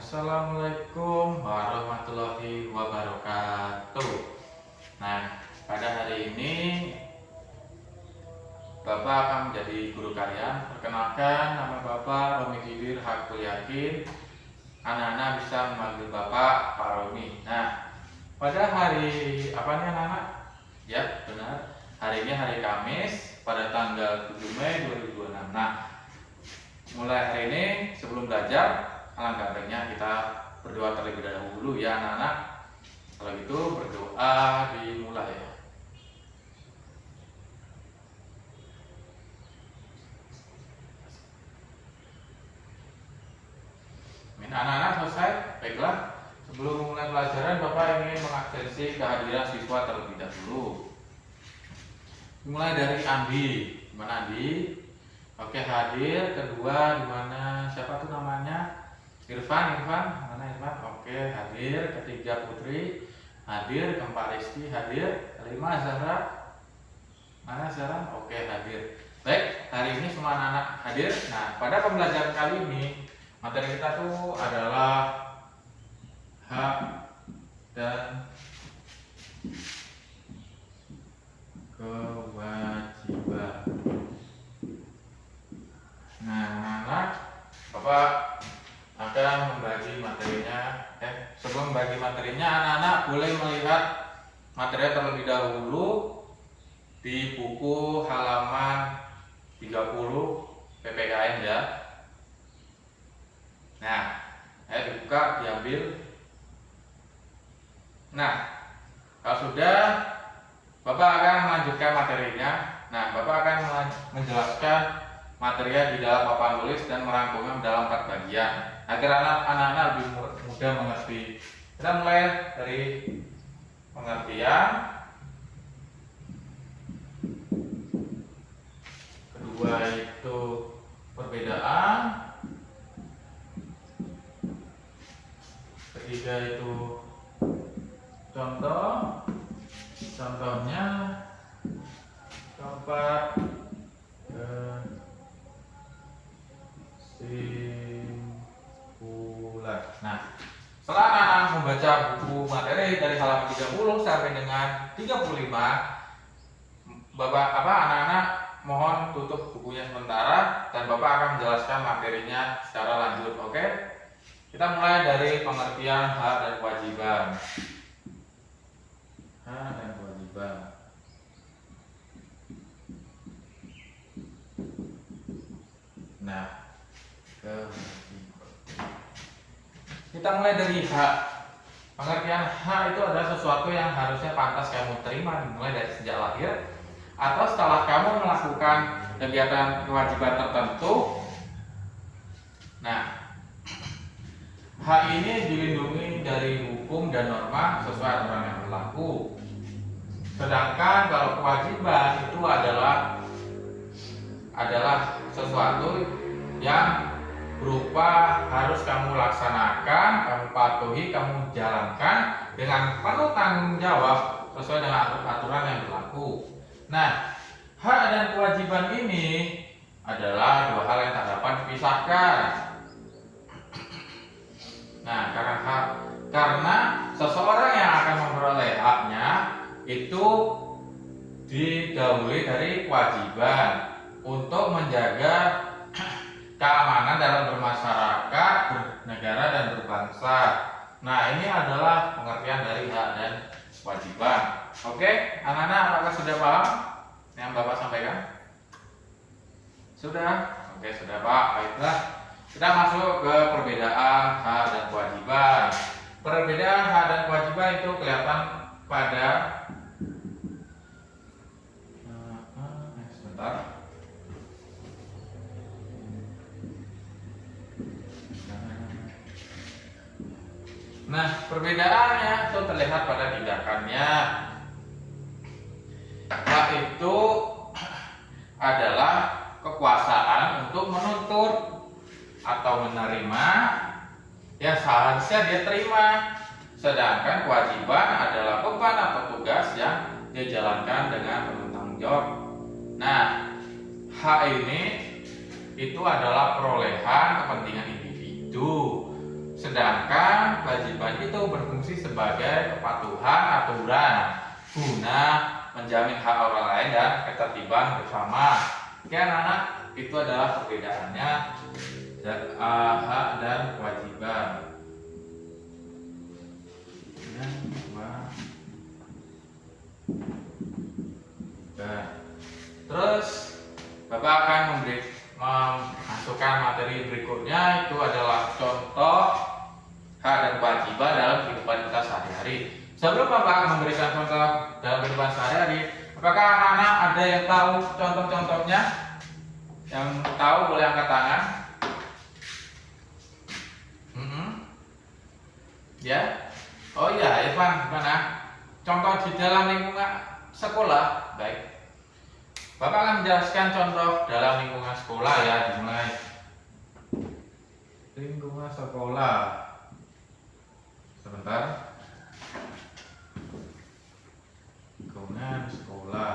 Assalamualaikum warahmatullahi wabarakatuh. Nah, pada hari ini Bapak akan menjadi guru kalian. Perkenalkan, nama Bapak Romi Kidir Hakul Yakin. Anak-anak bisa memanggil Bapak Pak Romi. Nah, pada hari apa nih anak-anak? Ya, benar. Hari ini hari Kamis pada tanggal 7 Mei 2026. Nah, mulai hari ini sebelum belajar, alangkah baiknya kita berdoa terlebih dahulu ya anak-anak. Kalau gitu berdoa dimulai ya. Anak-anak selesai? Baiklah, sebelum mulai pelajaran Bapak ingin mengabsensi kehadiran siswa terlebih dahulu. Mulai dari Andi. Mana Andi? Oke, hadir. Kedua di mana? Siapa tuh namanya? Irfan. Mana Irfan? Oke, hadir. Ketiga Putri hadir. Keempat Rizky hadir. Kelima Zahra. Mana Zahra? Oke, hadir. Baik, hari ini semua anak-anak hadir. Nah, pada pembelajaran kali ini materi kita tuh adalah hak dan kewajiban. Nah, anak-anak, Bapak akan membagi materinya. Sebelum membagi materinya, anak-anak boleh melihat materi terlebih dahulu di buku halaman 30 PPKN ya. Nah, dibuka, diambil. Nah, kalau sudah, Bapak akan melanjutkan materinya. Nah, Bapak akan menjelaskan materi di dalam papan tulis dan merangkumnya dalam 4 bagian agar anak-anak lebih mudah mengerti. Kita mulai dari pengertian, kedua itu perbedaan, ketiga itu contohnya, keempat kesimpulan. Nah, setelah anak-anak membaca buku materi dari halaman 30 sampai dengan 35, anak-anak mohon tutup bukunya sementara dan Bapak akan menjelaskan materinya secara lanjut. Oke? Kita mulai dari pengertian hak dan kewajiban. Hak dan kewajiban. Nah, kita mulai dari hak. Pengertian hak itu adalah sesuatu yang harusnya pantas kamu terima mulai dari sejak lahir atau setelah kamu melakukan kegiatan kewajiban tertentu. Nah, hak ini dilindungi dari hukum dan norma sesuai aturan yang berlaku. Sedangkan kalau kewajiban itu adalah sesuatu yang berupa harus kamu laksanakan, kamu patuhi, kamu jalankan dengan penuh tanggung jawab sesuai dengan aturan yang berlaku. Nah, hak dan kewajiban ini adalah dua hal yang tak dapat dipisahkan. Nah, karena seseorang yang akan memperoleh haknya itu didahului dari kewajiban untuk menjaga keamanan dalam bermasyarakat, bernegara dan berbangsa. Nah, ini adalah pengertian dari hak dan kewajiban. Oke, anak-anak apakah sudah paham yang Bapak sampaikan? Sudah? Oke, sudah Pak. Baiklah. Kita masuk ke perbedaan hak dan kewajiban. Perbedaan hak dan kewajiban itu kelihatan pada sebentar. Nah, perbedaannya itu terlihat pada tindakannya. Hak itu adalah kekuasaan untuk menuntut atau menerima yang seharusnya dia terima. Sedangkan kewajiban adalah beban atau tugas yang dia jalankan dengan penuh tanggung jawab. Nah, hak ini itu adalah perolehan kepentingan individu. Sedangkan kewajiban itu berfungsi sebagai kepatuhan aturan guna menjamin hak orang lain dan ketertiban bersama. Oke anak-anak, itu adalah perbedaannya hak dan kewajiban. Terus Bapak akan memasukkan materi berikutnya, itu adalah contoh hak dan kewajiban dalam kehidupan kita sehari-hari. Sebelum Bapak memberikan contoh dalam kehidupan sehari-hari, apakah anak-anak ada yang tahu contoh-contohnya? Yang tahu boleh angkat tangan. Ya. Oh iya, Irfan, gimana? Contoh di dalam lingkungan sekolah, baik. Bapak akan menjelaskan contoh dalam lingkungan sekolah ya, dimulai. Lingkungan sekolah. Sebentar. Lingkungan sekolah.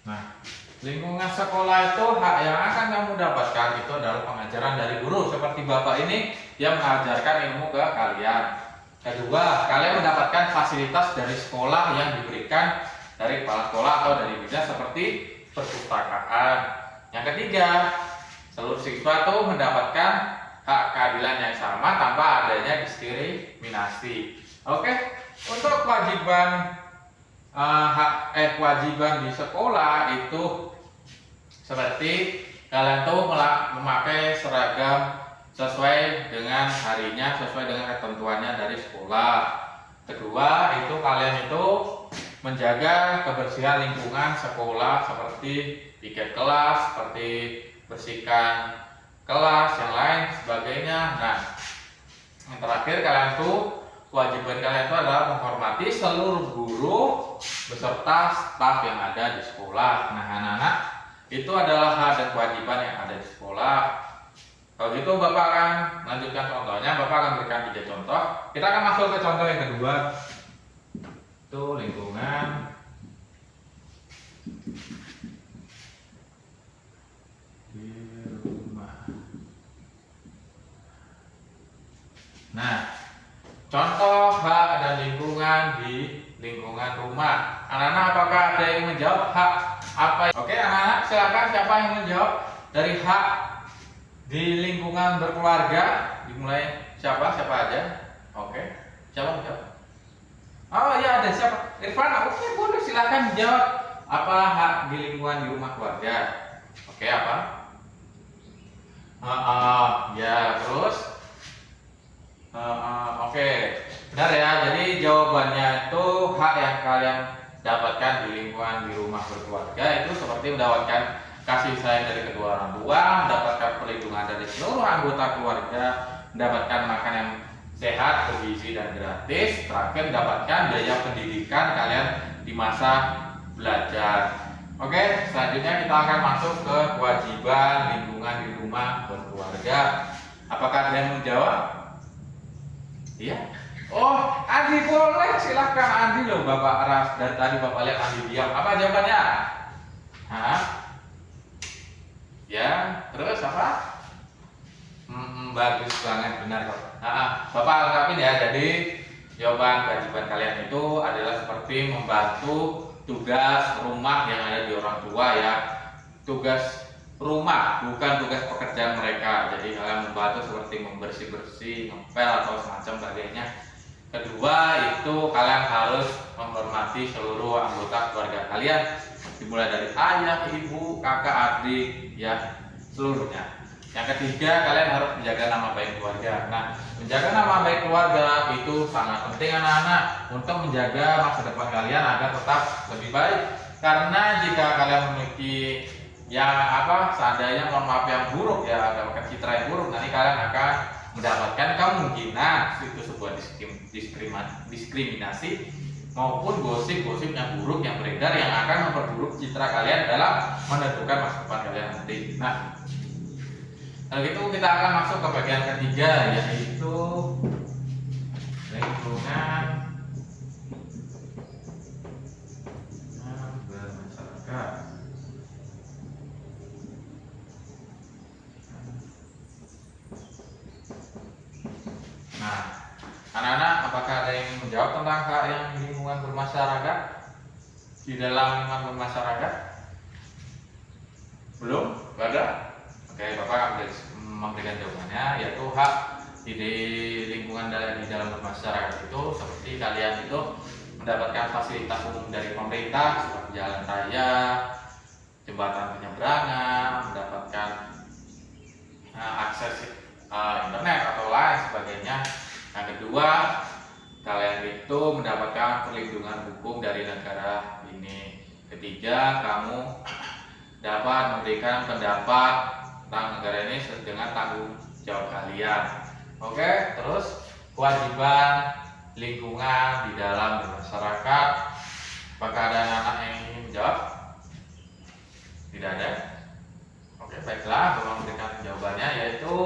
Nah, lingkungan sekolah itu hak yang akan kamu dapatkan itu adalah pengajaran dari guru seperti Bapak ini yang mengajarkan ilmu ke kalian. Kedua, kalian mendapatkan fasilitas dari sekolah yang diberikan dari kepala sekolah atau dari bidan seperti perpustakaan. Yang ketiga, seluruh siswa itu mendapatkan hak keadilan yang sama tanpa adanya diskriminasi. Oke, untuk kewajiban kewajiban di sekolah itu seperti kalian tuh memakai seragam sesuai dengan harinya, sesuai dengan ketentuannya dari sekolah. Kedua, itu kalian itu menjaga kebersihan lingkungan sekolah seperti piket kelas, seperti bersihkan kelas, yang lain sebagainya. Nah, yang terakhir kalian tuh kewajiban kalian itu adalah menghormati seluruh guru beserta staf yang ada di sekolah. Nah, anak-anak, itu adalah hak dan kewajiban yang ada di sekolah. Kalau gitu Bapak akan melanjutkan contohnya. Bapak akan berikan 3 contoh. Kita akan masuk ke contoh yang kedua. Itu lingkungan di rumah. Nah, contoh hak dan lingkungan di lingkungan rumah. Anak-anak, apakah ada yang menjawab hak apa? Oke, anak-anak, silakan siapa yang menjawab dari hak di lingkungan berkeluarga? Dimulai siapa aja? Oke, siapa menjawab? Oh ya, ada siapa? Irfan. Oke, boleh, silakan jawab. Apa hak di lingkungan di rumah keluarga? Oke, apa? Ya, terus oke, benar ya. Jadi jawabannya itu hak yang kalian dapatkan di lingkungan di rumah berkeluarga itu seperti mendapatkan kasih sayang dari kedua orang tua, mendapatkan perlindungan dari seluruh anggota keluarga, mendapatkan makan yang sehat, bergizi dan gratis, terakhir mendapatkan biaya pendidikan kalian di masa belajar. Oke, selanjutnya kita akan masuk ke kewajiban lingkungan di rumah berkeluarga. Apakah ada yang menjawab? Iya. Oh, Andi, boleh, silahkan Andi loh, Bapak Ras. Dari tadi Bapak lihat Andi diam. Apa jawabannya? Hah? Ya, terus apa? Bagus banget, benar kok. Bapak lengkapin ya. Jadi jawaban kewajiban kalian itu adalah seperti membantu tugas rumah yang ada di orang tua ya. Tugas rumah, bukan tugas pekerjaan mereka. Jadi kalian membantu seperti membersih-bersih, ngepel atau semacam sebagainya. Kedua, itu kalian harus menghormati seluruh anggota keluarga kalian, dimulai dari ayah, ibu, kakak, adik, ya, seluruhnya. Yang ketiga, kalian harus menjaga nama baik keluarga. Nah, menjaga nama baik keluarga itu sangat penting anak-anak untuk menjaga masa depan kalian agar tetap lebih baik. Karena jika kalian memiliki seandainya mohon maaf yang buruk ya, ada citra yang buruk, nanti kalian akan mendapatkan kemungkinan itu sebuah diskriminasi maupun gosip-gosip yang buruk yang beredar yang akan memperburuk citra kalian dalam menentukan masa depan kalian nanti. Nah, kalau gitu kita akan masuk ke bagian ketiga, yaitu lingkungan bermasyarakat. apakah ada yang menjawab tentang hak yang lingkungan bermasyarakat di dalam lingkungan bermasyarakat? Belum? Gak ada? Oke, Bapak akan memberikan jawabannya, yaitu hak di lingkungan di dalam bermasyarakat itu seperti kalian itu mendapatkan fasilitas umum dari pemerintah seperti jalan raya, jembatan penyeberangan, mendapatkan akses internet atau lain sebagainya. Yang kedua, kalian itu mendapatkan perlindungan hukum dari negara ini. Ketiga, kamu dapat memberikan pendapat tentang negara ini dengan tanggung jawab kalian. Oke, terus kewajiban lingkungan di dalam bermasyarakat. Apakah ada anak yang ingin menjawab? Tidak ada? Oke, baiklah, Bapak memberikan jawabannya, yaitu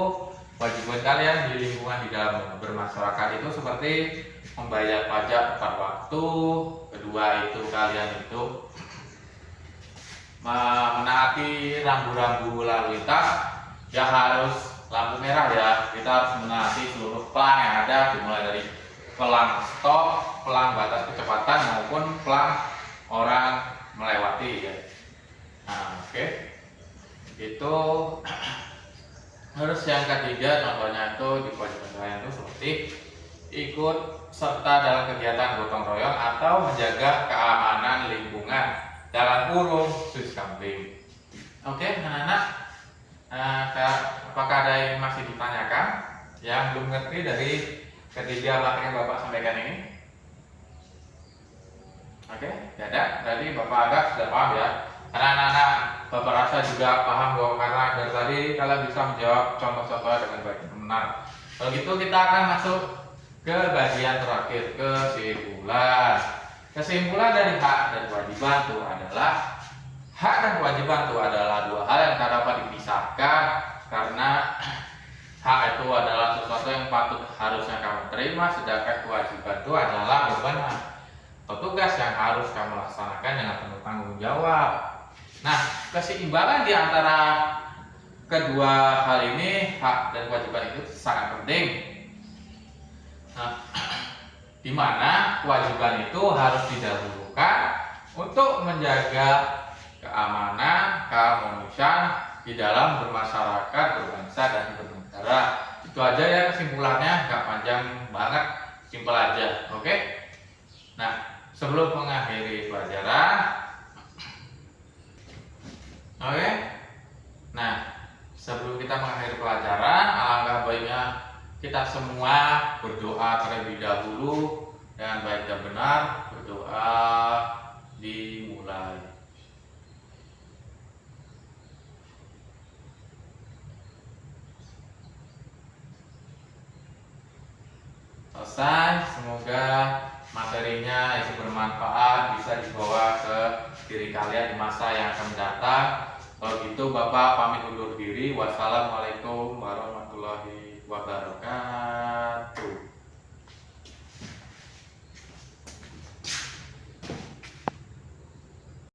kewajiban kalian di lingkungan di dalam bermasyarakat itu seperti membayar pajak tepat waktu. Kedua itu kalian itu menaati rambu-rambu lalu lintas, ya harus lampu merah ya, kita harus menaati seluruh pelang yang ada, dimulai dari pelang stop, pelang batas kecepatan maupun pelang orang melewati ya. Nah, oke. Itu harus yang ketiga, contohnya itu di kewajiban kalian itu seperti ikut serta dalam kegiatan gotong royong atau menjaga keamanan lingkungan dalam kurung Swiskampling. Oke, anak-anak, apakah ada yang masih ditanyakan yang belum ngerti dari ketiga materi yang Bapak sampaikan ini? Oke, tidak ada. Berarti Bapak agak sudah paham ya. Karena anak-anak Bapak rasa juga paham bahwa karena dari tadi kalian bisa menjawab contoh-contoh dengan baik dan benar. Kalau gitu kita akan masuk ke bagian terakhir, kesimpulan. Kesimpulan dari hak dan kewajiban itu adalah hak dan kewajiban itu adalah dua hal yang tak dapat dipisahkan, karena hak itu adalah sesuatu yang patut harusnya kamu terima, sedangkan kewajiban itu adalah beban atau tugas yang harus kamu laksanakan dengan penuh tanggung jawab. Nah, keseimbangan di antara kedua hal ini, hak dan kewajiban itu sangat penting. Nah, di mana kewajiban itu harus didahulukan untuk menjaga keamanan kemanusiaan di dalam bermasyarakat, berbangsa dan bernegara. Itu aja ya kesimpulannya, nggak panjang banget, simpel aja. Oke? Nah, sebelum mengakhiri pelajaran, oke? Nah, sebelum kita mengakhiri pelajaran, alangkah baiknya kita semua berdoa terlebih dahulu dengan baik dan benar. Berdoa dimulai. Selesai, semoga materinya itu bermanfaat, bisa dibawa ke diri kalian di masa yang akan datang. Kalau gitu Bapak pamit undur diri. Wassalamualaikum warahmatullahi wabarakatuh.